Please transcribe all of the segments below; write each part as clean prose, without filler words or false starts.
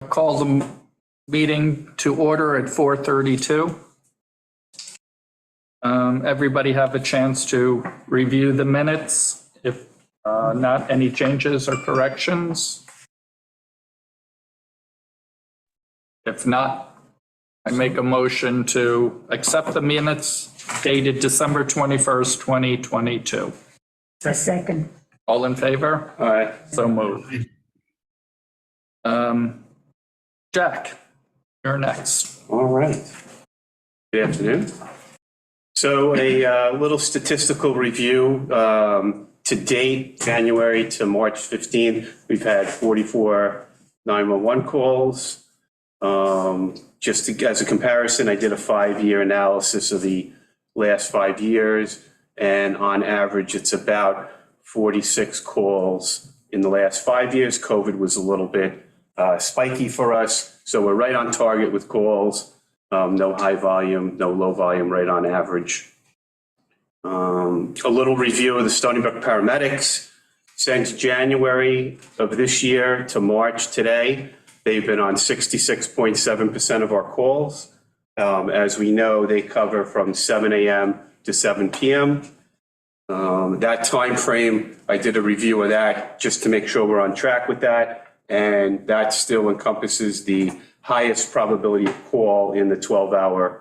Call the meeting to order at 4:32. Everybody have a chance to review the minutes. If not, any changes or corrections? If not, I make a motion to accept the minutes dated December 21st, 2022. A second. All in favor? Aye. So moved. Jack, you're next. All right. Good afternoon. So a little statistical review. To date, January to March 15, we've had 44 911 calls. Just as a comparison, I did a 5-year analysis of the last 5 years, and on average, it's about 46 calls in the last 5 years. COVID was a little bit spiky for us, so we're right on target with calls. No high volume, no low volume, right on average. A little review of the Stony Brook paramedics. Since January of this year to March today, they've been on 66.7% of our calls. As we know, they cover from 7 a.m. to 7 p.m. That time frame, I did a review of that just to make sure we're on track with that, and that still encompasses the highest probability of call in the 12-hour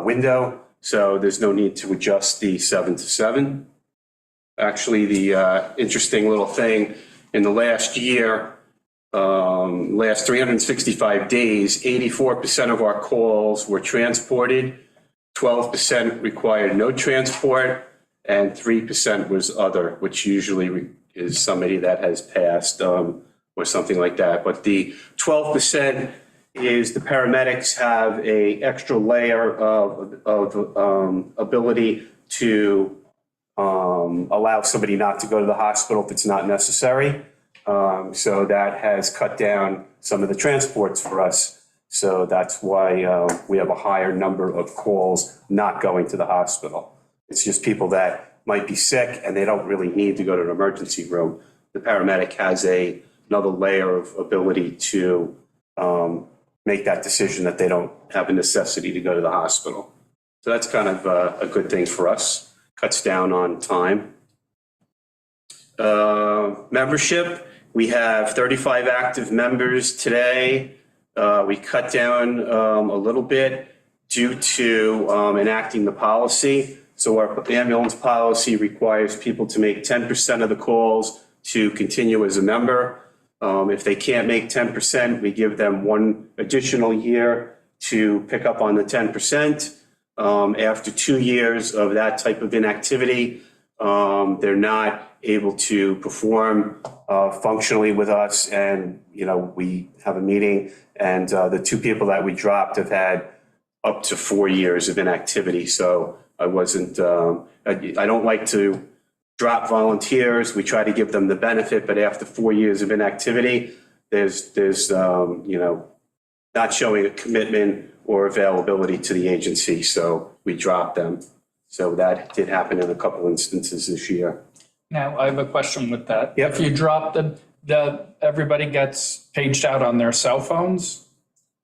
window. So there's no need to adjust the 7 to 7. Actually, the interesting little thing in the last year, last 365 days, 84% of our calls were transported, 12% required no transport, and 3% was other, which usually is somebody that has passed or something like that. But the 12% is the paramedics have a extra layer of ability to allow somebody not to go to the hospital if it's not necessary. So that has cut down some of the transports for us. So that's why we have a higher number of calls not going to the hospital. It's just people that might be sick and they don't really need to go to an emergency room. The paramedic has another layer of ability to make that decision that they don't have a necessity to go to the hospital. So that's kind of a good thing for us. Cuts down on time. Membership, we have 35 active members today. We cut down a little bit due to enacting the policy. So our ambulance policy requires people to make 10% of the calls to continue as a member. If they can't make 10%, we give them 1 additional year to pick up on the 10%. After 2 years of that type of inactivity, they're not able to perform functionally with us. And, we have a meeting, and the 2 people that we dropped have had up to 4 years of inactivity. So I don't like to drop volunteers. We try to give them the benefit, but after 4 years of inactivity, there's not showing a commitment or availability to the agency, so we dropped them. So that did happen in a couple instances this year. Now, I have a question with that. Yep. If you drop everybody gets paged out on their cell phones?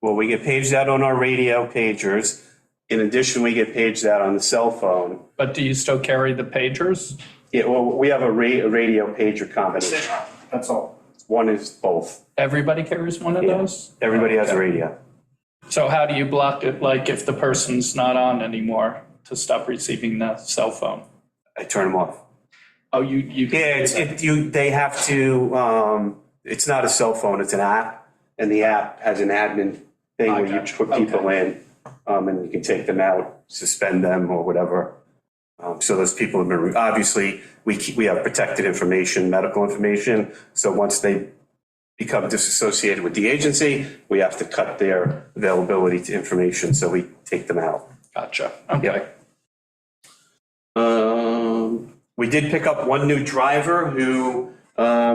Well, we get paged out on our radio pagers. In addition, we get paged out on the cell phone. But do you still carry the pagers? Yeah, well, we have a radio pager combination. That's all. One is both. Everybody carries one of those? Everybody has a radio. So how do you block it, like if the person's not on anymore, to stop receiving the cell phone? I turn them off. Oh, you Yeah, they have to, it's not a cell phone, it's an app. And the app has an admin thing where you put people in and you can take them out, suspend them or whatever. So those people have been, obviously, we have protected information, medical information. So once they become disassociated with the agency, we have to cut their availability to information. So we take them out. Gotcha. Okay. We did pick up one new driver who,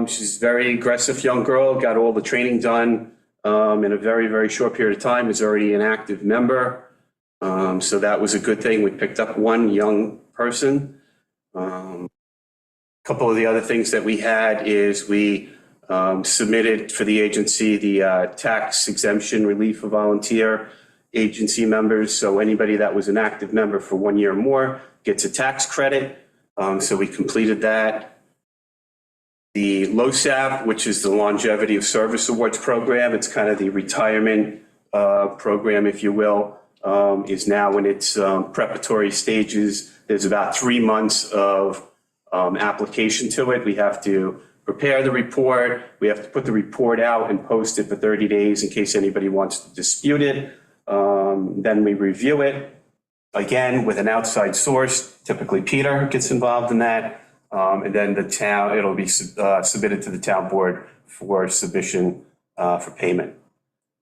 she's a very aggressive young girl, got all the training done in a very, very short period of time, is already an active member. So that was a good thing. We picked up one young person. A couple of the other things that we had is we submitted for the agency the tax exemption relief for volunteer agency members. So anybody that was an active member for 1 year or more gets a tax credit. So we completed that. The LOSAP, which is the Longevity of Service Awards program, it's kind of the retirement program, if you will, is now in its preparatory stages. There's about 3 months of application to it. We have to prepare the report. We have to put the report out and post it for 30 days in case anybody wants to dispute it. Then we review it, again, with an outside source. Typically, Peter gets involved in that. And then the town, it'll be submitted to the town board for submission for payment.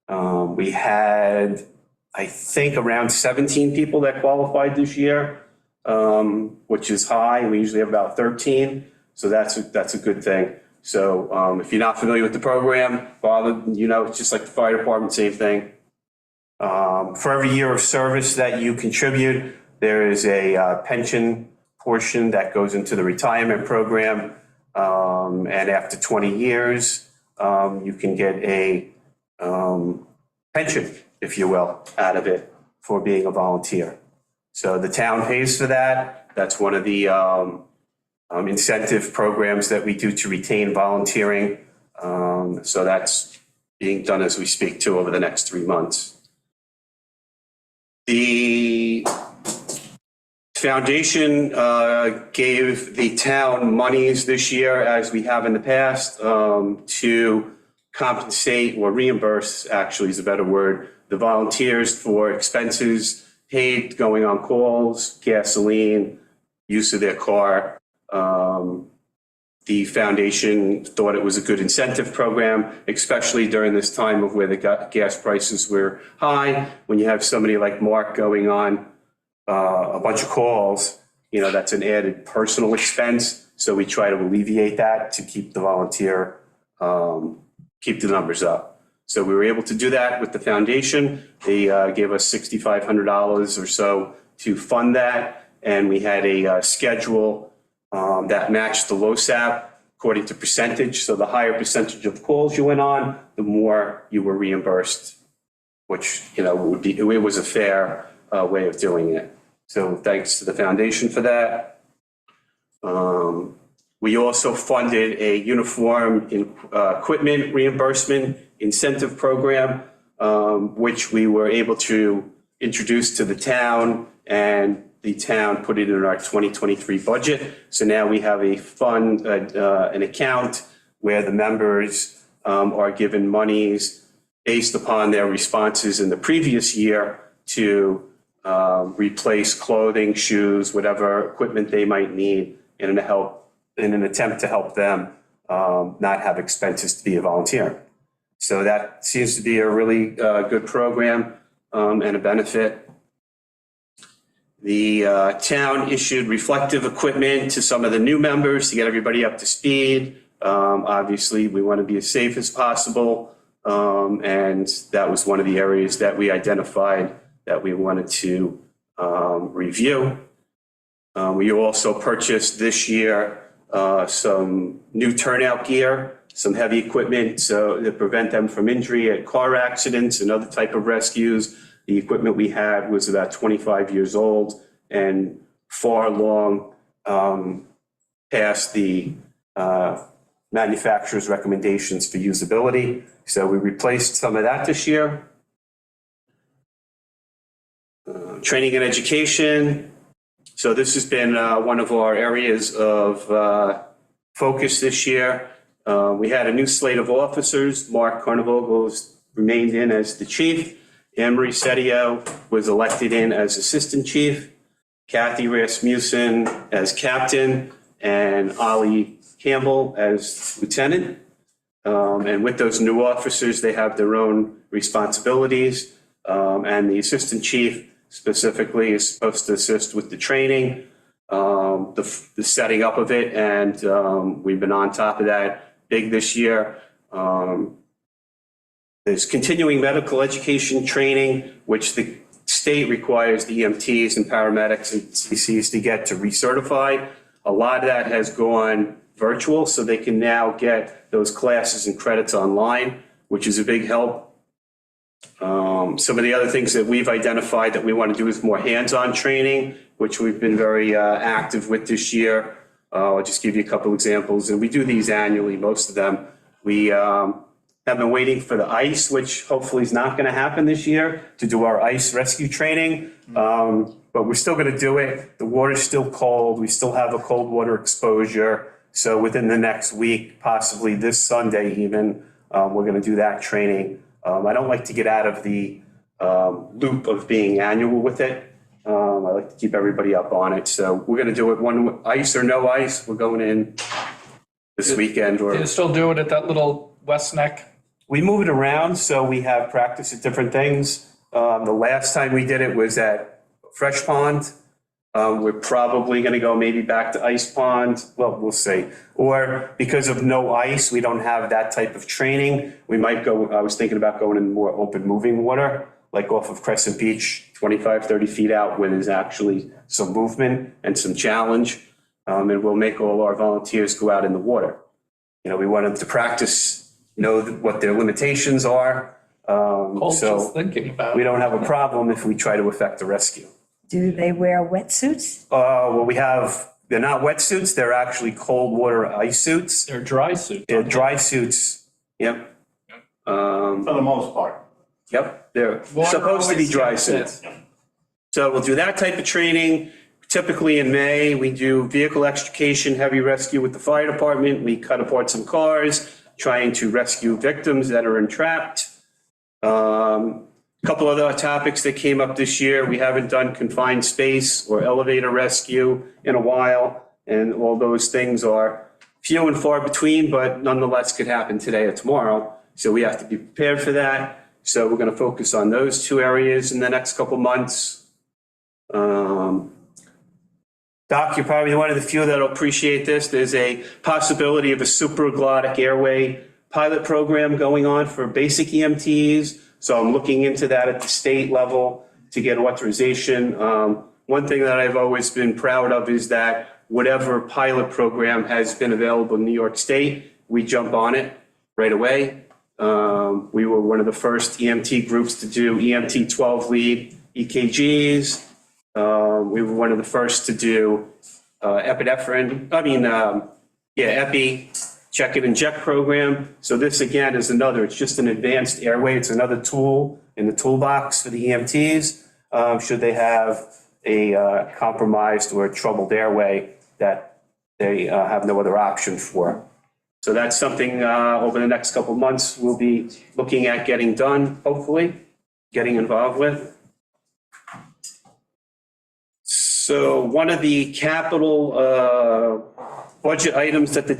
We had, I think, around 17 people that qualified this year, which is high. We usually have about 13. So that's a good thing. So if you're not familiar with the program, it's just like the fire department, same thing. For every year of service that you contribute, there is a pension portion that goes into the retirement program. And after 20 years, you can get a pension, if you will, out of it for being a volunteer. So the town pays for that. That's one of the incentive programs that we do to retain volunteering. So that's being done as we speak too over the next 3 months. The foundation gave the town monies this year, as we have in the past, to compensate or reimburse, actually is a better word, the volunteers for expenses paid going on calls, gasoline, use of their car. The foundation thought it was a good incentive program, especially during this time of where the gas prices were high. When you have somebody like Mark going on a bunch of calls, that's an added personal expense. So we try to alleviate that to keep the volunteer, keep the numbers up. So we were able to do that with the foundation. They gave us $6,500 or so to fund that. And we had a schedule that matched the LOSAP according to percentage. So the higher percentage of calls you went on, the more you were reimbursed, which, it was a fair way of doing it. So thanks to the foundation for that. We also funded a uniform equipment reimbursement incentive program, which we were able to introduce to the town, and the town put it in our 2023 budget. So now we have a fund, an account where the members are given monies based upon their responses in the previous year to replace clothing, shoes, whatever equipment they might need in an attempt to help them not have expenses to be a volunteer. So that seems to be a really good program and a benefit. The town issued reflective equipment to some of the new members to get everybody up to speed. Obviously, we want to be as safe as possible. And that was one of the areas that we identified that we wanted to review. We also purchased this year some new turnout gear, some heavy equipment so to prevent them from injury at car accidents and other type of rescues. The equipment we had was about 25 years old and far long past the manufacturer's recommendations for usability. So we replaced some of that this year. Training and education. So this has been one of our areas of focus this year. We had a new slate of officers. Mark Carnevogel remained in as the chief. Anne-Marie Sedio was elected in as assistant chief. Kathy Rasmussen as captain, and Ollie Campbell as lieutenant. And with those new officers, they have their own responsibilities. And the assistant chief specifically is supposed to assist with the training, the setting up of it. And we've been on top of that big this year. There's continuing medical education training, which the state requires the EMTs and paramedics and CCs to get to recertify. A lot of that has gone virtual, so they can now get those classes and credits online, which is a big help. Some of the other things that we've identified that we want to do is more hands-on training, which we've been very active with this year. I'll just give you a couple examples, and we do these annually, most of them. We have been waiting for the ice, which hopefully is not going to happen this year, to do our ice rescue training. But we're still going to do it. The water's still cold. We still have a cold water exposure. So within the next week, possibly this Sunday even, we're going to do that training. I don't like to get out of the loop of being annual with it. I like to keep everybody up on it. So we're going to do it one ice or no ice. We're going in this weekend. Do you still do it at that little West Neck? We move it around, so we have practice at different things. The last time we did it was at Fresh Pond. We're probably going to go maybe back to Ice Pond. Well, we'll see. Or because of no ice, we don't have that type of training. We might go, I was thinking about going in more open moving water, like off of Crescent Beach, 25, 30 feet out, where there's actually some movement and some challenge. And we'll make all our volunteers go out in the water. You know, we want them to practice, know what their limitations are. Just So thinking about we it. don't have a problem if we try to effect a rescue. Do they wear wetsuits? Well, they're not wetsuits, they're actually cold water ice suits. They're dry suits. They're dry suits, yep. For the most part. Yep, they're Water supposed to be always dry gets in. suits. So we'll do that type of training. Typically in May, we do vehicle extrication, heavy rescue with the fire department. We cut apart some cars, trying to rescue victims that are entrapped. Couple other topics that came up this year. We haven't done confined space or elevator rescue in a while. And all those things are few and far between, but nonetheless could happen today or tomorrow. So we have to be prepared for that. So we're going to focus on those two areas in the next couple months. Doc, you're probably one of the few that'll appreciate this. There's a possibility of a supraglottic airway pilot program going on for basic EMTs. So I'm looking into that at the state level to get authorization. One thing that I've always been proud of is that whatever pilot program has been available in New York State, we jump on it right away. We were one of the first EMT groups to do EMT 12 lead EKGs. We were one of the first to do epi check and inject program. So this again is it's just an advanced airway. It's another tool in the toolbox for the EMTs. Should they have a compromised or troubled airway that they have no other option for. So that's something over the next couple of months we'll be looking at getting done, hopefully, getting involved with. So one of the capital budget items that the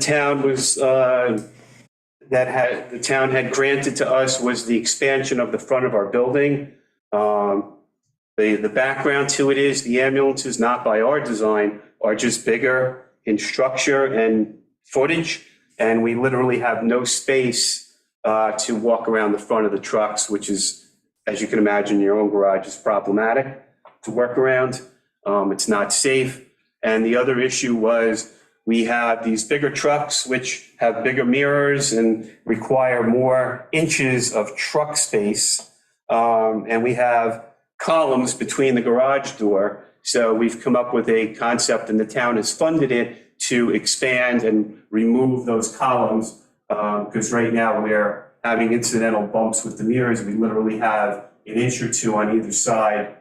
town had granted to us was the expansion of the front of our building. The background to it is the ambulances, not by our design, are just bigger in structure and footage, and we literally have no space to walk around the front of the trucks, which is, as you can imagine, your own garage is problematic to work around. It's not safe. And the other issue was we have these bigger trucks which have bigger mirrors and require more inches of truck space. And we have columns between the garage door. So we've come up with a concept, and the town has funded it to expand and remove those columns. Because right now we're having incidental bumps with the mirrors. We literally have an inch or two on either side.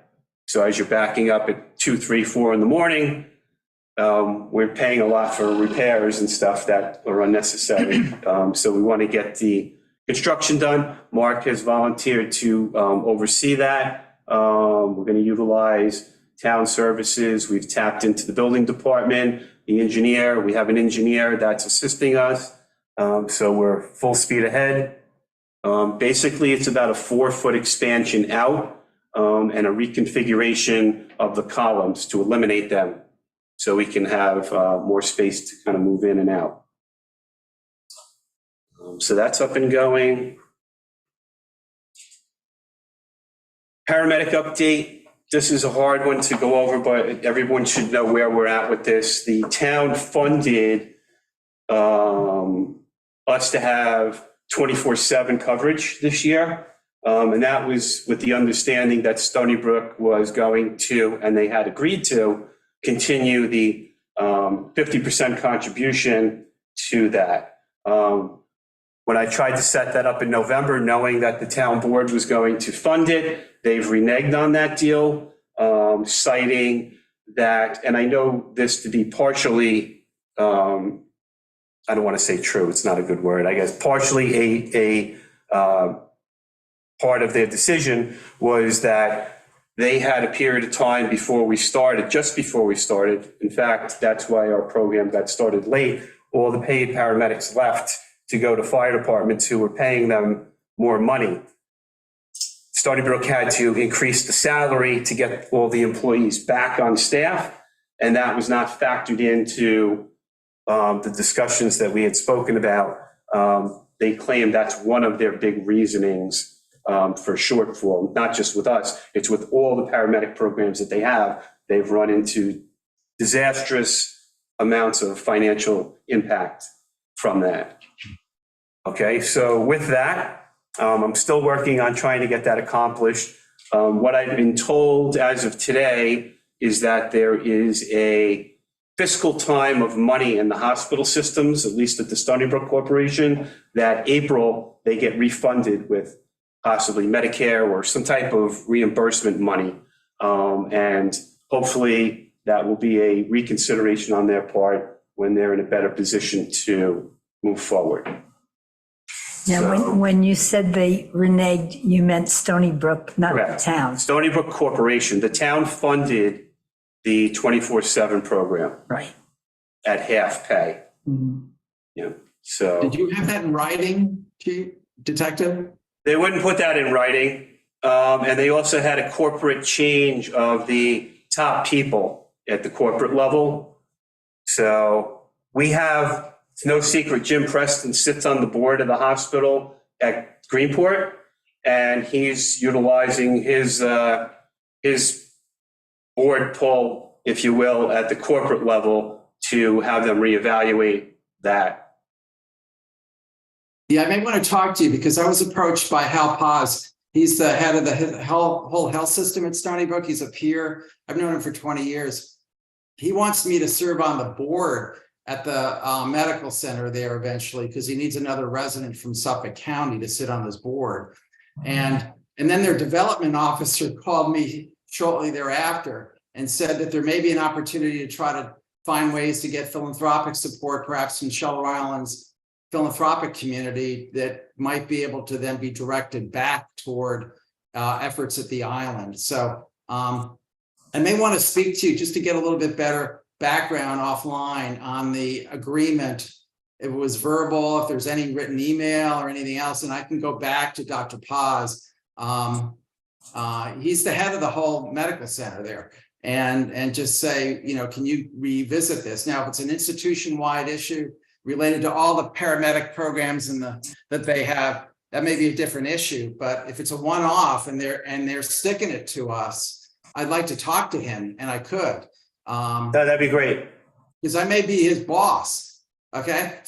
So as you're backing up at 2, 3, 4 in the morning, we're paying a lot for repairs and stuff that are unnecessary. So we want to get the construction done. Mark has volunteered to oversee that. We're going to utilize town services. We've tapped into the building department, the engineer. We have an engineer that's assisting us. So we're full speed ahead. Basically, it's about a 4-foot expansion out. And a reconfiguration of the columns to eliminate them so we can have more space to kind of move in and out. So that's up and going. Paramedic update. This is a hard one to go over, but everyone should know where we're at with this. The town funded us to have 24/7 coverage this year. And that was with the understanding that Stony Brook was going to, and they had agreed to, continue the 50% contribution to that. When I tried to set that up in November, knowing that the town board was going to fund it, they've reneged on that deal, citing that, and I know this to be partially, I don't want to say true, it's not a good word, I guess, partially a part of their decision was that they had a period of time before we started, just before we started. In fact, that's why our program got started late. All the paid paramedics left to go to fire departments who were paying them more money. Stony Brook had to increase the salary to get all the employees back on staff, and that was not factored into the discussions that we had spoken about. They claim that's one of their big reasonings for shortfall, not just with us, it's with all the paramedic programs that they have. They've run into disastrous amounts of financial impact from that. Okay, so with that, I'm still working on trying to get that accomplished. What I've been told as of today is that there is a fiscal time of money in the hospital systems, at least at the Stony Brook Corporation, that April they get refunded with possibly Medicare or some type of reimbursement money. And hopefully that will be a reconsideration on their part when they're in a better position to move forward. Now, So- when you said they reneged, you meant Stony Brook, not the Correct. town. Stony Brook Corporation, the town funded the 24/7 program Right. at half pay. Yeah, so Did you have that in writing, Chief Detective? they wouldn't put that in writing. And they also had a corporate change of the top people at the corporate level. So we have, it's no secret, Jim Preston sits on the board of the hospital at Greenport, and he's utilizing his board pull, if you will, at the corporate level to have them reevaluate that. Yeah, I may want to talk to you because I was approached by Hal Paz. He's the head of the whole health system at Stony Brook. He's a peer. I've known him for 20 years. He wants me to serve on the board at the medical center there eventually because he needs another resident from Suffolk County to sit on this board. And then their development officer called me shortly thereafter and said that there may be an opportunity to try to find ways to get philanthropic support, perhaps from Shelter Island's philanthropic community that might be able to then be directed back toward efforts at the island. So I may want to speak to you just to get a little bit better background offline on the agreement. If it was verbal, if there's any written email or anything else, and I can go back to Dr. Paz. He's the head of the whole medical center there, and just say, you know, can you revisit this? Now, if it's an institution-wide issue related to all the paramedic programs and that they have, that may be a different issue. But if it's a one-off and they're sticking it to us, I'd like to talk to him, and I could. That'd be great. Because I may be his boss, okay?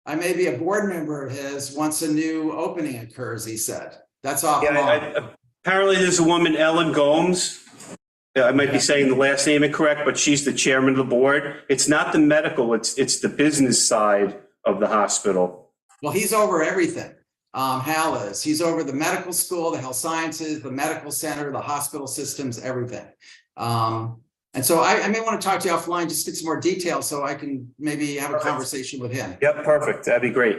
I may be a board member of his once a new opening occurs, he said. That's off. Yeah, apparently there's a woman, Ellen Gomes. I might be saying the last name incorrect, but she's the chairman of the board. It's not the medical, it's the business side of the hospital. Well, he's over everything. Hal is. He's over the medical school, the health sciences, the medical center, the hospital systems, everything. And so I may want to talk to you offline, just get some more details so I can maybe have a conversation with him. Yep, perfect. That'd be great.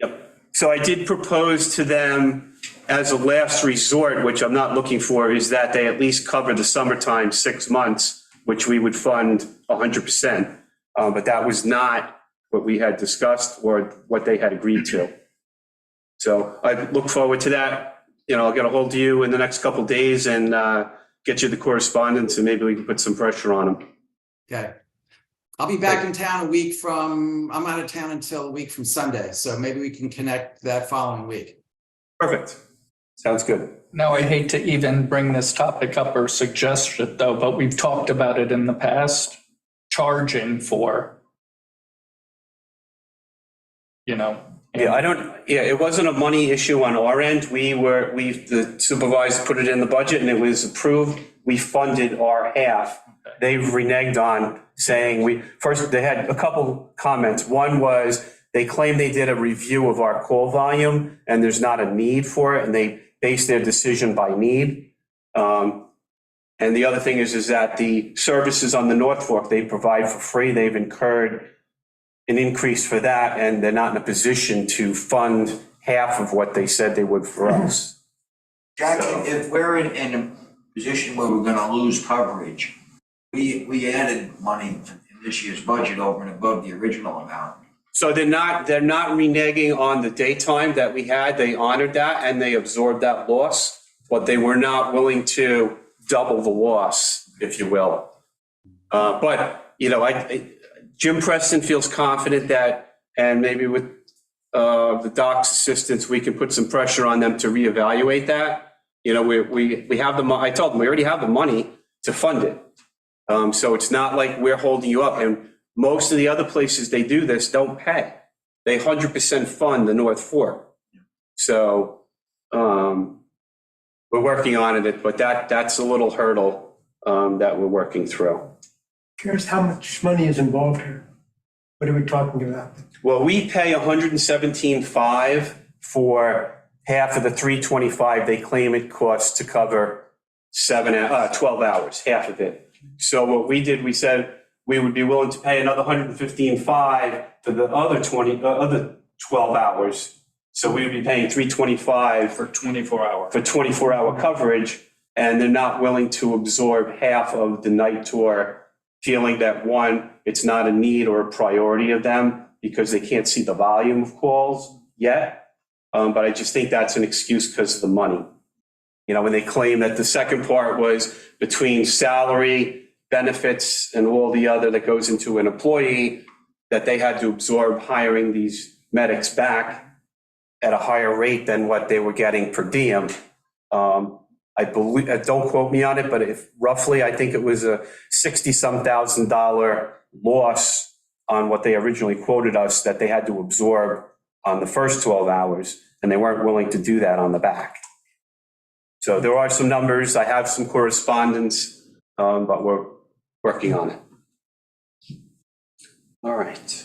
Yep. So I did propose to them as a last resort, which I'm not looking for, is that they at least cover the summertime 6 months, which we would fund 100%. But that was not what we had discussed or what they had agreed to. So I look forward to that. You know, I'll get a hold of you in the next couple of days and get you the correspondence, and maybe we can put some pressure on them. Okay. I'll be back in town I'm out of town until a week from Sunday. So maybe we can connect that following week. Perfect. Sounds good. Now, I hate to even bring this topic up or suggest it though, but we've talked about it in the past, charging for you know. Yeah, it wasn't a money issue on our end. The supervisor put it in the budget and it was approved. We funded our half. They've reneged on saying first they had a couple comments. One was they claimed they did a review of our call volume and there's not a need for it, and they based their decision by need. And the other thing is that the services on the North Fork they provide for free. They've incurred an increase for that, and they're not in a position to fund half of what they said they would for us. Jackie, if we're in a position where we're gonna lose coverage, we added money in this year's budget over and above the original amount. So they're not reneging on the daytime that we had. They honored that and they absorbed that loss, but they were not willing to double the loss, if you will. But, you know, Jim Preston feels confident that, and maybe with the doc's assistance, we can put some pressure on them to reevaluate that. You know, we have the money. I told them we already have the money to fund it. So it's not like we're holding you up. And most of the other places they do this don't pay. They 100% fund the North Fork. So we're working on it, but that's a little hurdle that we're working through. Curious how much money is involved here? What are we talking about? Well, we pay $117.5 for half of the $325 they claim it costs to cover 12 hours, half of it. So what we did, we said we would be willing to pay another $115.5 for the other 12 hours. So we would be paying $325 For 24 hours. for 24-hour coverage, and they're not willing to absorb half of the night tour, feeling that, one, it's not a need or a priority of them because they can't see the volume of calls yet. But I just think that's an excuse because of the money. You know, when they claim that the second part was between salary, benefits, and all the other that goes into an employee, that they had to absorb hiring these medics back at a higher rate than what they were getting per diem. I believe, don't quote me on it, but if roughly, I think it was a $60-some thousand loss on what they originally quoted us that they had to absorb on the first 12 hours, and they weren't willing to do that on the back. So there are some numbers. I have some correspondence, but we're working on it. All right.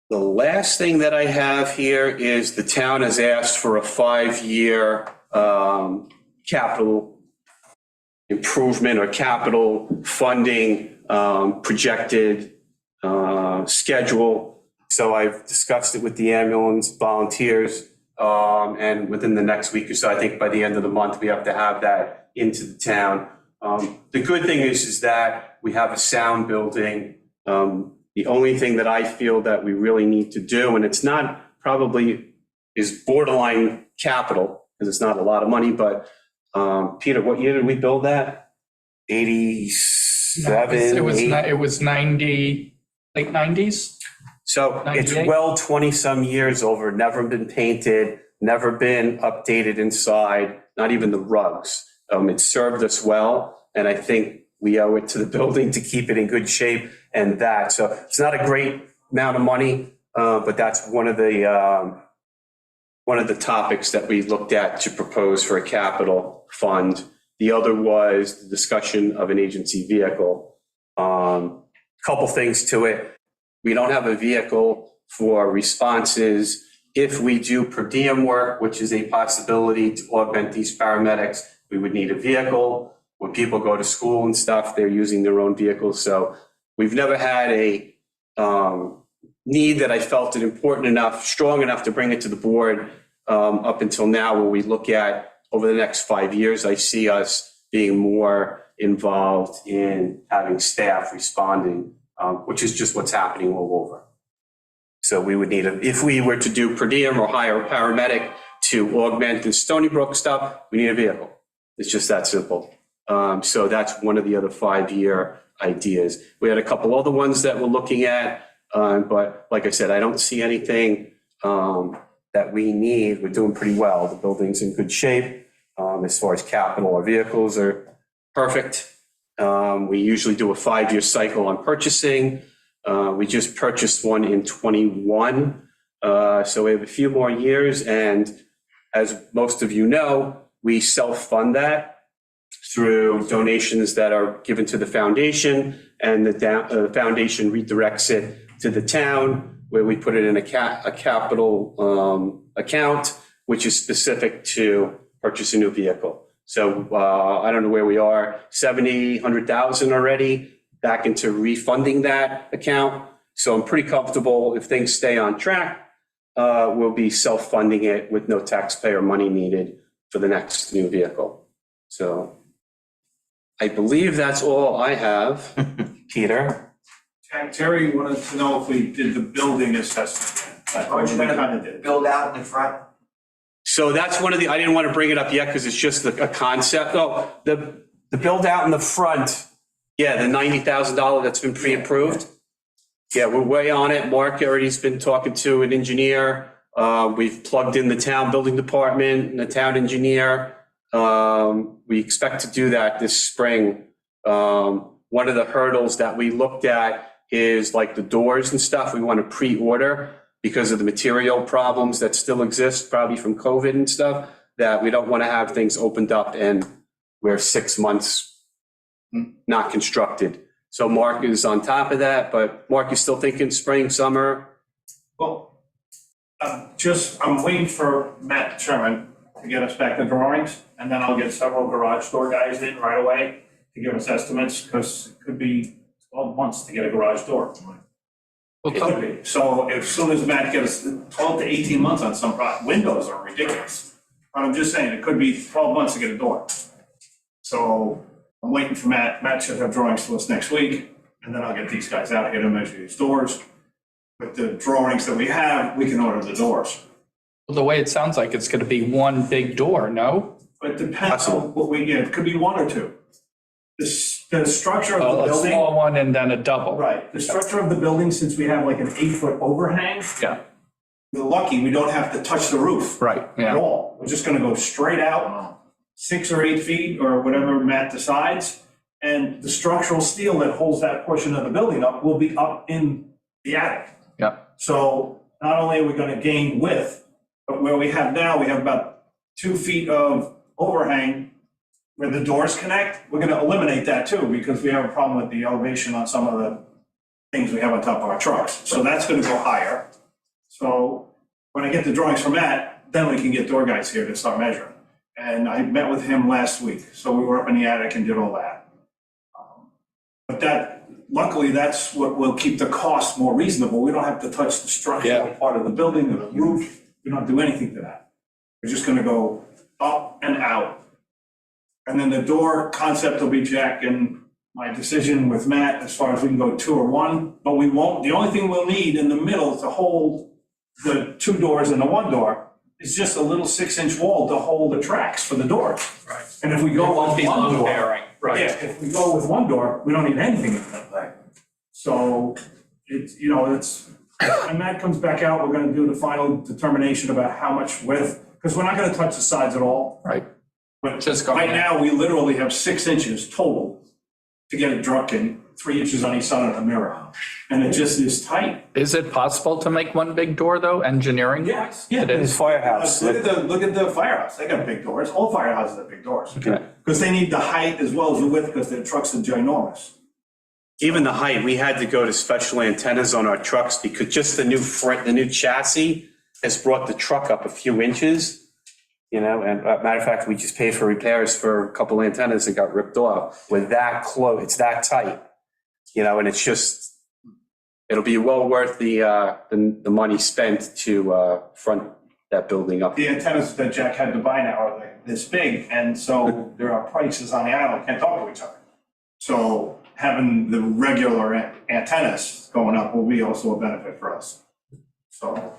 The last thing that I have here is the town has asked for a 5-year capital improvement or capital funding projected schedule. So I've discussed it with the ambulance volunteers, and within the next week or so, I think by the end of the month, we have to have that into the town. The good thing is that we have a sound building. The only thing that I feel that we really need to do, and it's not probably is borderline capital because it's not a lot of money, but Peter, what year did we build that? 87, It was 90, late 90s? So it's 98? well 20 some years over, never been painted, never been updated inside, not even the rugs. It served us well, and I think we owe it to the building to keep it in good shape and that. So it's not a great amount of money, but that's one of the topics that we looked at to propose for a capital fund. The other was the discussion of an agency vehicle. Couple things to it. We don't have a vehicle for responses. If we do per diem work, which is a possibility to augment these paramedics, we would need a vehicle. When people go to school and stuff, they're using their own vehicles. So we've never had a need that I felt it important enough, strong enough to bring it to the board up until now, where we look at over the next 5 years, I see us being more involved in having staff responding, which is just what's happening all over. So we would need, if we were to do per diem or hire a paramedic to augment the Stony Brook stuff, we need a vehicle. It's just that simple. So that's one of the other 5-year ideas. We had a couple other ones that we're looking at, but like I said, I don't see anything that we need. We're doing pretty well. The building's in good shape. As far as capital, our vehicles are perfect. We usually do a 5-year cycle on purchasing. We just purchased one in '21. So we have a few more years, and as most of you know, we self-fund that through donations that are given to the foundation, and the foundation redirects it to the town, where we put it in a capital account, which is specific to purchase a new vehicle. So I don't know where we are, 70, 100,000 already back into refunding that account. So I'm pretty comfortable if things stay on track, we'll be self-funding it with no taxpayer money needed for the next new vehicle. So I believe that's all I have. Peter? Terry wanted to know if we did the building assessment yet. Aren't you We gonna kind of did. build out in the front? So that's one of the, I didn't want to bring it up yet because it's just a concept. Oh, the build out in the front, yeah, the $90,000 that's been pre-approved. Yeah, we're way on it. Mark already's been talking to an engineer. We've plugged in the town building department and the town engineer. We expect to do that this spring. One of the hurdles that we looked at is like the doors and stuff. We want to pre-order because of the material problems that still exist, probably from COVID and stuff, that we don't want to have things opened up and we're 6 months not constructed. So Mark is on top of that, but Mark, you still thinking spring, summer? Well, I'm waiting for Matt Sherman to get us back the drawings, and then I'll get several garage door guys in right away to give us estimates, because it could be 12 months to get a garage door. It could be. So as soon as Matt gets 12 to 18 months on some windows are ridiculous. But I'm just saying, it could be 12 months to get a door. So I'm waiting for Matt. Matt should have drawings to us next week, and then I'll get these guys out here to measure these doors. With the drawings that we have, we can order the doors. Well, the way it sounds like it's going to be one big door, no? But it depends on what we get. It could be one or two. The structure of the A building. small one and then a double. Right, the structure of the building, since we have like an 8-foot overhang, Yeah, we're lucky we don't have to touch the roof right, at yeah. all. We're just gonna go straight out 6 or 8 feet or whatever Matt decides. And the structural steel that holds that portion of the building up will be up in the attic. Yeah, So not only are we gonna gain width, but where we have now, we have about 2 feet of overhang where the doors connect. We're gonna eliminate that too, because we have a problem with the elevation on some of the things we have on top of our trucks. So that's gonna go higher. So when I get the drawings from Matt, then we can get door guys here to start measuring. And I met with him last week, so we were up in the attic and did all that. But that, luckily, that's what will keep the cost more reasonable. We don't have to touch the structural Yeah. part of the building or the roof. We don't do anything to that. We're just gonna go up and out. And then the door concept will be Jack and my decision with Matt as far as we can go 2 or 1, but we won't, the only thing we'll need in the middle to hold the 2 doors and the 1 door is just a little 6-inch wall to hold the tracks for the doors. Right. And if we go Won't with be 1 load door, bearing, right. yeah, if we go with 1 door, we don't need anything in that thing. So it's, when Matt comes back out, we're gonna do the final determination about how much width, because we're not gonna touch the sides at all. Right. But Just go right in. now, we literally have 6 inches total to get it drunk in, 3 inches on each side of the mirror. And it just is tight. Is it possible to make one big door though, engineering? Yes, yeah. It is. Firehouse. Look at the firehouse. They got big doors. All firehouses have big doors. Okay. Because they need the height as well as the width, because their trucks are ginormous. Even the height, we had to go to special antennas on our trucks because just the new chassis has brought the truck up a few inches. And matter of fact, we just paid for repairs for a couple antennas that got ripped off. We're that close, it's that tight, and it's just, it'll be well worth the money spent to front that building up. The antennas that Jack had to buy now are like this big, and so there are prices on the island, can't talk to each other. So having the regular antennas going up will be also a benefit for us. So.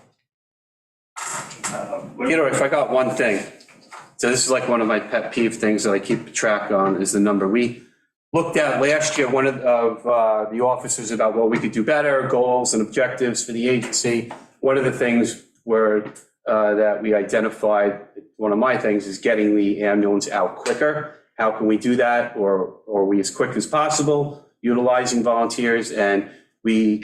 Peter, if I got one thing, so this is like one of my pet peeve things that I keep track on is the number. We looked at last year, one of the officers about what we could do better, goals and objectives for the agency. One of the things were that we identified, one of my things is getting the ambulance out quicker. How can we do that? Or are we as quick as possible, utilizing volunteers? And we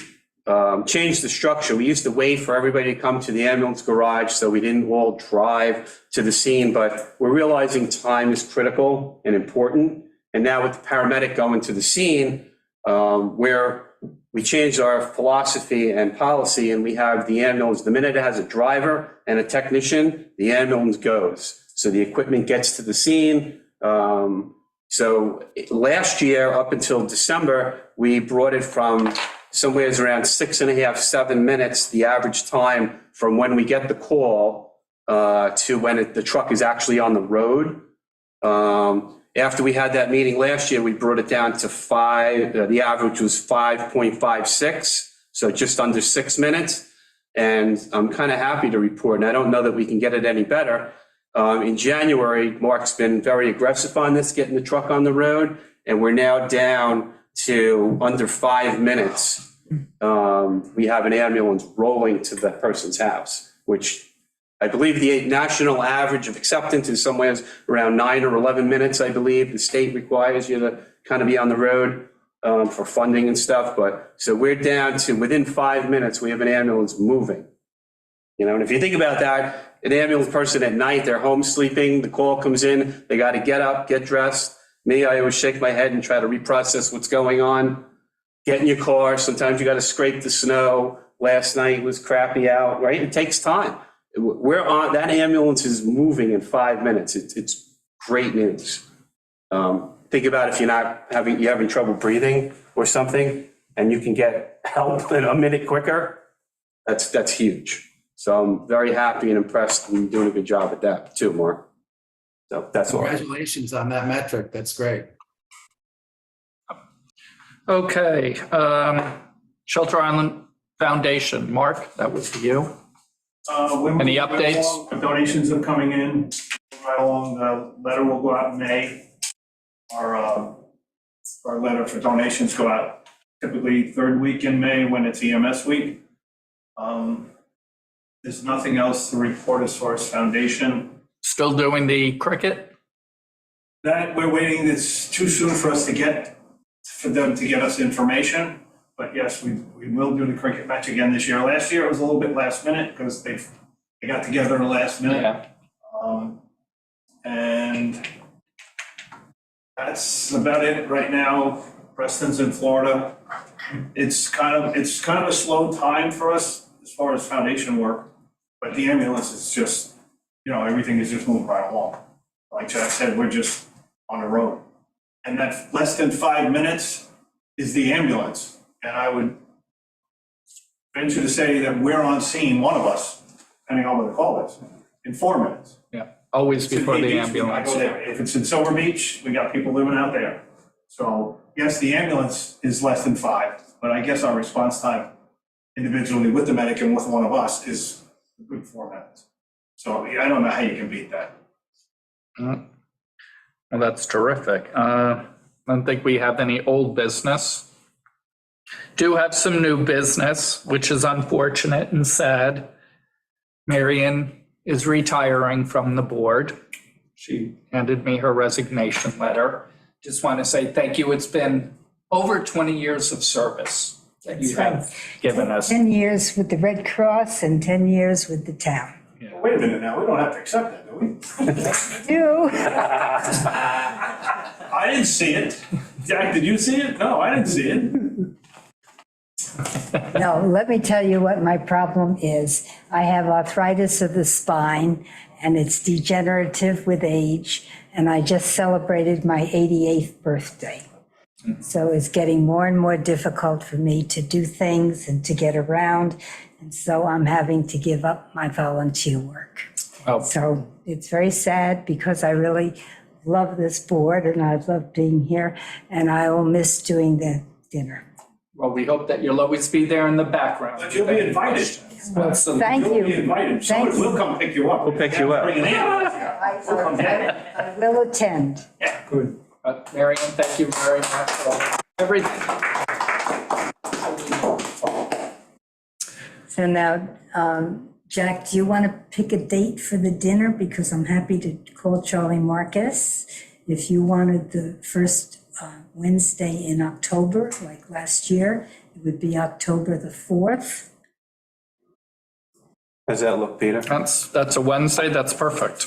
changed the structure. We used to wait for everybody to come to the ambulance garage so we didn't all drive to the scene, but we're realizing time is critical and important. And now with the paramedic going to the scene, where we changed our philosophy and policy, and we have the ambulance, the minute it has a driver and a technician, the ambulance goes. So the equipment gets to the scene. So last year, up until December, we brought it from somewhere around 6.5, 7 minutes, the average time from when we get the call to when the truck is actually on the road. After we had that meeting last year, we brought it down to 5, the average was 5.56, so just under 6 minutes. And I'm kind of happy to report, and I don't know that we can get it any better. In January, Mark's been very aggressive on this, getting the truck on the road, and we're now down to under 5 minutes. We have an ambulance rolling to the person's house, which I believe the national average of acceptance is somewhere around 9 or 11 minutes, I believe. The state requires you to kind of be on the road for funding and stuff. But so we're down to within 5 minutes, we have an ambulance moving. You know, and if you think about that, an ambulance person at night, they're home sleeping, the call comes in, they got to get up, get dressed. Me, I always shake my head and try to reprocess what's going on. Get in your car. Sometimes you got to scrape the snow. Last night was crappy out, right? It takes time. We're on, that ambulance is moving in 5 minutes. It's great news. Think about if you're having trouble breathing or something, and you can get help in a minute quicker. That's huge. So I'm very happy and impressed, and you're doing a good job at that too, Mark. So that's all. Congratulations on that metric. That's great. Okay, Shelter Island Foundation, Mark, that was for you. Any updates? Donations are coming in right along. The letter will go out in May. Our letter for donations go out typically third week in May when it's EMS week. There's nothing else to report as far as foundation. Still doing the cricket? That we're waiting, it's too soon for us to get, for them to get us information. But yes, we will do the cricket match again this year. Last year it was a little bit last minute because they got together in the last minute. Yeah. And that's about it right now. Preston's in Florida. It's kind of a slow time for us as far as foundation work, but the ambulance is just, everything is just moving right along. Like Jack said, we're just on the road. And that less than 5 minutes is the ambulance. And I would venture to say that we're on scene, one of us, depending on what the call is, in 4 minutes. Yeah, always before the I ambulance. go there. If it's in Silver Beach, we got people living out there. So yes, the ambulance is less than 5, but I guess our response time individually with the medic and with one of us is a good 4 minutes. So I don't know how you can beat that. Well, that's terrific. I don't think we have any old business. Do have some new business, which is unfortunate and sad. Marion is retiring from the board. She handed me her resignation letter. Just want to say thank you. It's been over 20 years of service that you have given us. 10 years with the Red Cross and 10 years with the town. Well, wait a minute now, we don't have to accept that, do we? You, I didn't see it. Jack, did you see it? No, I didn't see it. no, let me tell you what my problem is. I have arthritis of the spine and it's degenerative with age. And I just celebrated my 88th birthday. So it's getting more and more difficult for me to do things and to get around. And so I'm having to give up my volunteer work. Oh. So it's very sad because I really love this board and I love being here and I will miss doing the dinner. Well, we hope that you'll always be there in the background. But you'll be invited. Well, thank You'll be you. invited. Thank So we'll you. come pick you up. We'll pick you up. Bring an ambulance. We'll come get it. I will attend. Yeah. Good. Marion, thank you very much for everything. So now, Jack, do you want to pick a date for the dinner? Because I'm happy to call Charlie Marcus. If you wanted the first Wednesday in October, like last year, It would be October the 4th. How's that look, Peter? That's a Wednesday, that's perfect.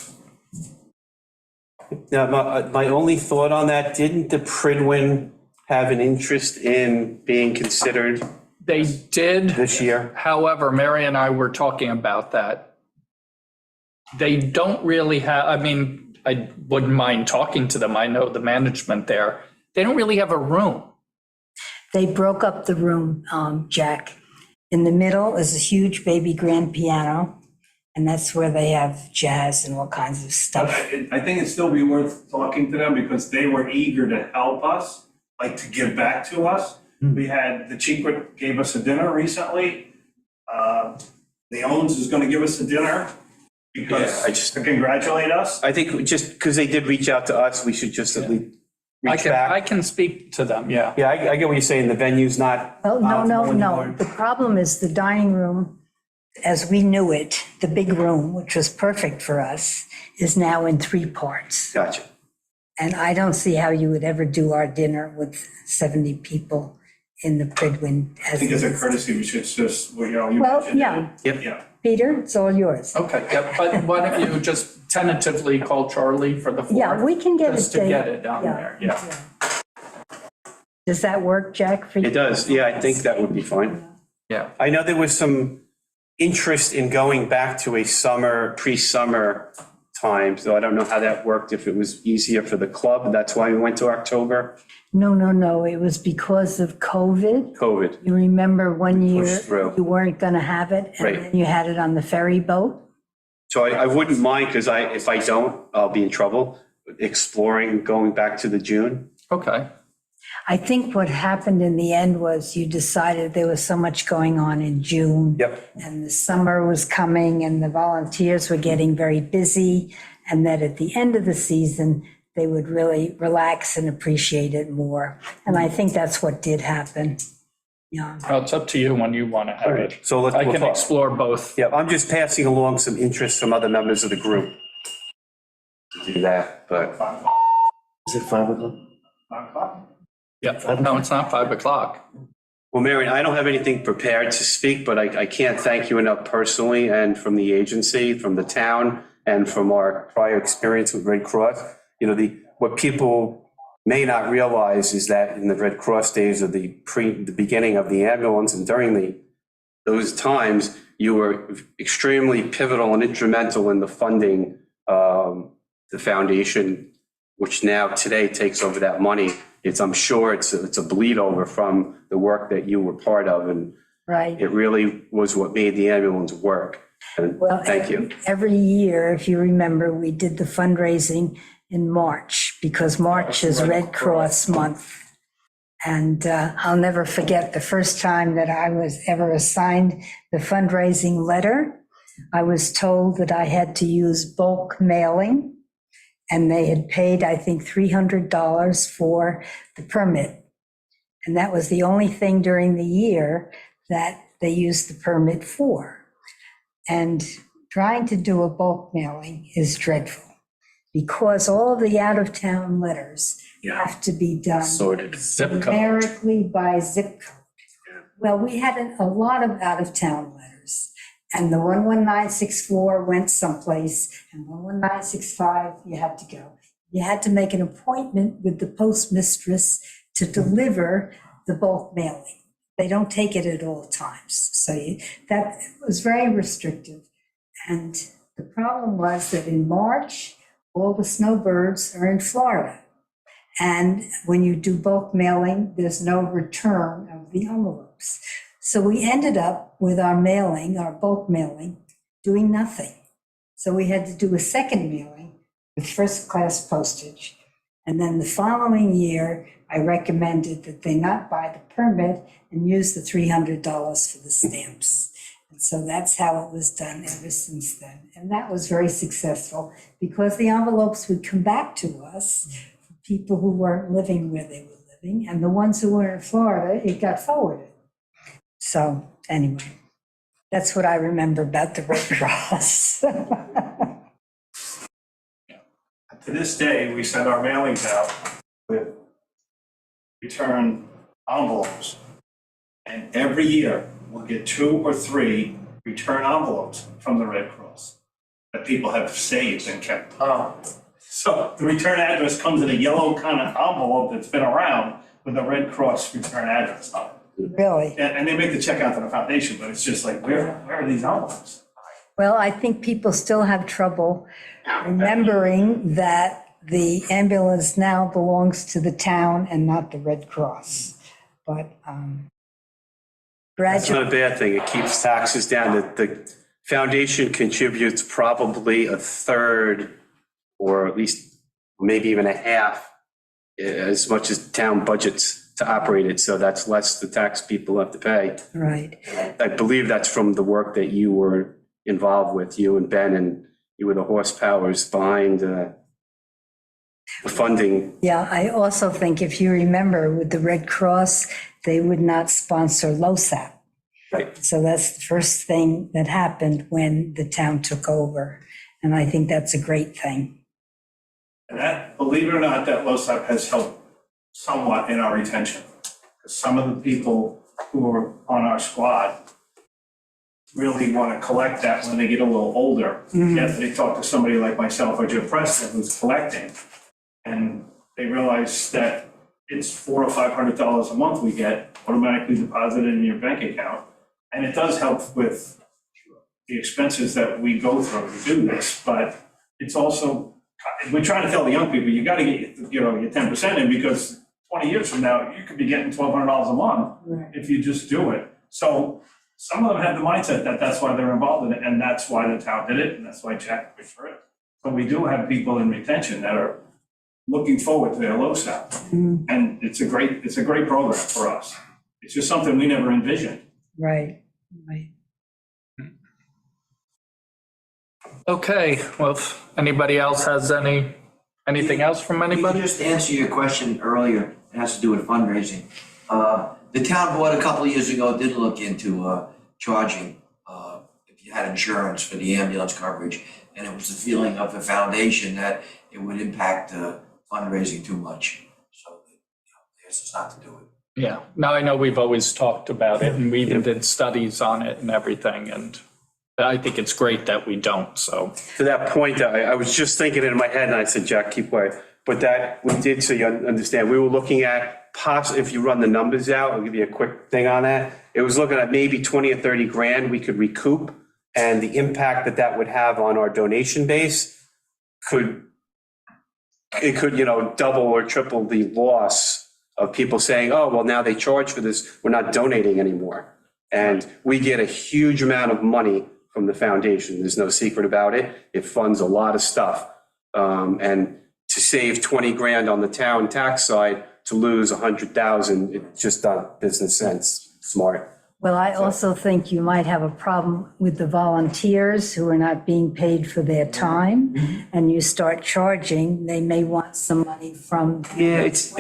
Now, my only thought on that, didn't the Pridwin have an interest in being considered They did, this year? however, Mary and I were talking about that. They don't really have, I mean, I wouldn't mind talking to them. I know the management there. They don't really have a room. They broke up the room, Jack. In the middle is a huge baby grand piano, and that's where they have jazz and all kinds of stuff. I think it'd still be worth talking to them because they were eager to help us, like to give back to us. We had, the Chiquit gave us a dinner recently. The Owens is gonna give us a dinner Yeah, because, to congratulate us. I think just because they did reach out to us, we should just at least I reach can, I back. can speak to them, yeah. Yeah, I get what you're saying, the venue's not. Well, no, optimal no. anymore. The problem is the dining room, as we knew it, the big room, which was perfect for us, is now in 3 parts. Gotcha. And I don't see how you would ever do our dinner with 70 people in the Pridwin. I think as a courtesy, we should just, well, you know, you Well, mentioned it. yeah. Yep. Yeah. Peter, it's all yours. Okay, yeah, but why don't you just tentatively call Charlie for the 4th? Yeah, we can get a Just to date. get it down Yeah, there, yeah. Does that work, Jack, for you? It does, yeah, I think that would be fine. Yeah. I know there was some interest in going back to a summer, pre-summer time, so I don't know how that worked, if it was easier for the club, that's why we went to October, No. It was because of COVID. COVID. You remember one year Pushed through. you weren't going to have it, and Right. then you had it on the ferry boat? So I wouldn't mind, because if I don't, I'll be in trouble, exploring going back to the June. Okay, I think what happened in the end was you decided there was so much going on in June. Yep. And the summer was coming and the volunteers were getting very busy, and that at the end of the season, they would really relax and appreciate it more. And I think that's what did happen. Yeah. well, it's up to you when you want to have it. So let's. I we'll can talk. explore both. Yeah, I'm just passing along some interest from other members of the group to do that, but Is it 5 o'clock? 5 o'clock? Yeah, no, it's not 5 o'clock. well, Marion, I don't have anything prepared to speak, but I can't thank you enough personally and from the agency, from the town, and from our prior experience with Red Cross. You know, what people may not realize is that in the Red Cross days of the beginning of the ambulance and during those times, you were extremely pivotal and instrumental in the funding the foundation, which now today takes over that money. I'm sure it's a bleed over from the work that you were part of, and Right. it really was what made the ambulance work. And Well, thank you. Every year, if you remember, we did the fundraising in March because March is Red Cross month. And I'll never forget the first time that I was ever assigned the fundraising letter. I was told that I had to use bulk mailing, and they had paid, I think, $300 for the permit. And that was the only thing during the year that they used the permit for. And trying to do a bulk mailing is dreadful because all of the out-of-town letters have to be done Sorted zip code. numerically by zip code. Well, we had a lot of out-of-town letters, and the 11964 went someplace, and 11965, you had to go. You had to make an appointment with the postmistress to deliver the bulk mailing. They don't take it at all times. So that was very restrictive. And the problem was that in March, all the snowbirds are in Florida. And when you do bulk mailing, there's no return of the envelopes. So we ended up with our mailing, our bulk mailing, doing nothing. So we had to do a second mailing with first-class postage. And then the following year, I recommended that they not buy the permit and use the $300 for the stamps. And so that's how it was done ever since then. And that was very successful because the envelopes would come back to us for people who weren't living where they were living. And the ones who were in Florida, it got forwarded. So anyway, that's what I remember about the Red Cross. To this day, we send our mailings out with return envelopes. And every year, we'll get 2 or 3 return envelopes from the Red Cross that people have saved and kept. So the return address comes in a yellow kind of envelope that's been around with a Red Cross return address on it. Really? And they make the check out to the foundation, but it's just like, where are these envelopes? Well, I think people still have trouble remembering that the ambulance now belongs to the town and not the Red Cross. But It's not gradually, a bad thing. It keeps taxes down. The foundation contributes probably a third, or at least maybe even a half, as much as town budgets to operate it. So that's less the tax people have to pay. right. I believe that's from the work that you were involved with, you and Ben, and you were the horsepowers behind the funding. Yeah, I also think if you remember with the Red Cross, they would not sponsor LoSAP. Right. So that's the first thing that happened when the town took over. And I think that's a great thing. And that, believe it or not, that LoSAP has helped somewhat in our retention. Because some of the people who are on our squad really want to collect that when they get a little older. After they talk to somebody like myself or Jim Preston who's collecting, and they realize that it's $400 or $500 a month we get automatically deposited in your bank account. And it does help with the expenses that we go through to do this, but it's also, we're trying to tell the young people, you got to get, your 10% in, because 20 years from now, you could be getting $1,200 a month if you just do it. So some of them have the mindset that that's why they're involved in it, and that's why the town did it, and that's why Jack pushed for it. But we do have people in retention that are looking forward to their LoSAP. And it's a great program for us. It's just something we never envisioned. Right, right. Okay, well, if anybody else has anything else from You anybody? just answer your question earlier, it has to do with fundraising. The town board a couple of years ago did look into charging if you had insurance for the ambulance coverage. And it was the feeling of the foundation that it would impact fundraising too much. So, the answer is not to do it. Yeah, now I know we've always talked about it, and we even did studies on it and everything, and I think it's great that we don't, so. To that point, I was just thinking in my head, and I said, Jack, keep quiet. But that we did, so you understand, we were looking at if you run the numbers out, I'll give you a quick thing on that. It was looking at maybe 20 or 30 grand we could recoup, and the impact that would have on our donation base could double or triple the loss of people saying, oh, well, now they charge for this, we're not donating anymore. And we get a huge amount of money from the foundation. There's no secret about it. It funds a lot of stuff. And to save 20 grand on the town tax side, to lose 100,000, it just not business sense, smart. Well, I also think you might have a problem with the volunteers who are not being paid for their time, and you start charging, they may want some money from. Yeah, it's.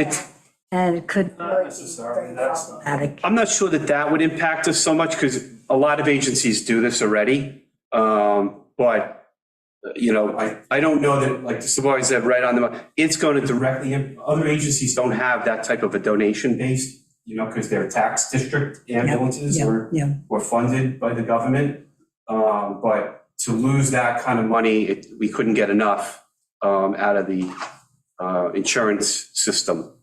And it could. Not necessarily, that's not. Problematic. I'm not sure that would impact us so much, because a lot of agencies do this already. But, I don't know that, like the Savoy said, right on the, it's going to directly, other agencies don't have that type of a donation base, because they're tax district ambulances or funded by the government. But to lose that kind of money, we couldn't get enough out of the insurance system.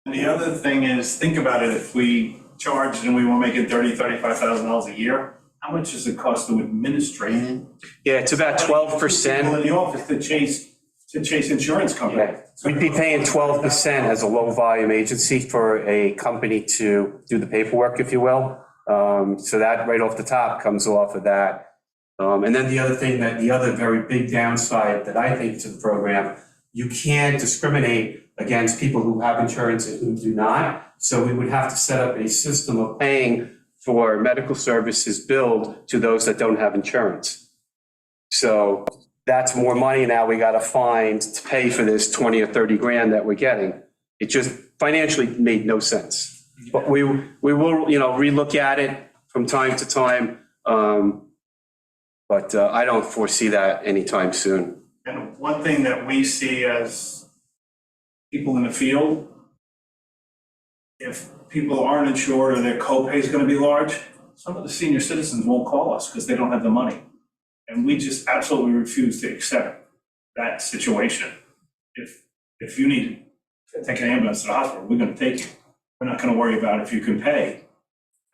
And the other thing is, think about it, if we charged and we were making $35,000 a year, how much does it cost to administrate? Yeah, it's about People 12%. in the office to chase insurance company. Yeah. We'd be paying 12% as a low volume agency for a company to do the paperwork, if you will. So that right off the top comes off of that. And then the other very big downside that I think to the program, you can't discriminate against people who have insurance and who do not. So we would have to set up a system of paying for medical services billed to those that don't have insurance. So that's more money now we got to find to pay for this 20 or 30 grand that we're getting. It just financially made no sense. But we will, relook at it from time to time. But I don't foresee that anytime soon. And one thing that we see as people in the field, if people aren't insured or their copay is gonna be large, some of the senior citizens won't call us because they don't have the money. And we just absolutely refuse to accept that situation. If you need to take an ambulance to the hospital, we're gonna take you. We're not gonna worry about if you can pay.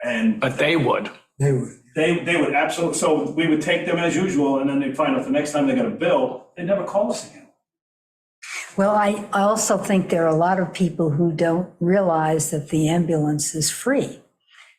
And But they would. They would. they would absolutely, so we would take them as usual, and then they'd find out the next time they got a bill, they'd never call us again. Well, I also think there are a lot of people who don't realize that the ambulance is free.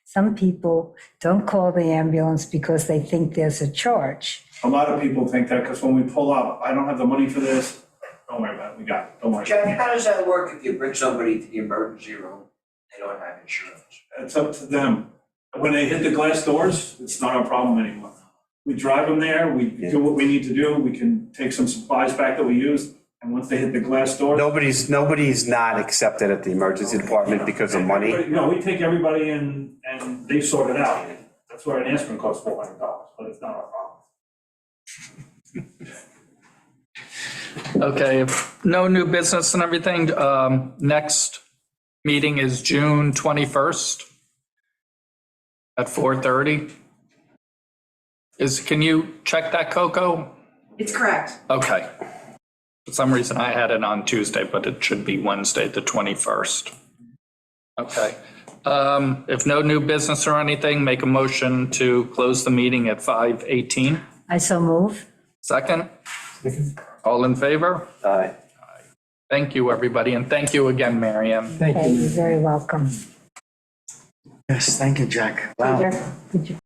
Some people don't call the ambulance because they think there's a charge. A lot of people think that, because when we pull up, I don't have the money for this, don't worry about it, we got it, don't worry. Jack, how does that work if you bring somebody to the emergency room, they don't have insurance? It's up to them. When they hit the glass doors, it's not our problem anymore. We drive them there, we do what we need to do, we can take some supplies back that we used, and once they hit the glass door. Nobody's not accepted at the emergency department because of money. No, we take everybody in and they sort it out. That's where an aspirin costs $400, but it's not our problem. Okay, if no new business and everything, next meeting is June 21st at 4:30. Can you check that, Coco? It's correct. Okay. For some reason, I had it on Tuesday, but it should be Wednesday, the 21st. Okay. If no new business or anything, make a motion to close the meeting at 5:18. I so move. Second? All in favor? Aye. Thank you, everybody, and thank you again, Marianne. Thank Okay, you. you're very welcome. Yes, thank you, Jack. Wow. Peter, would you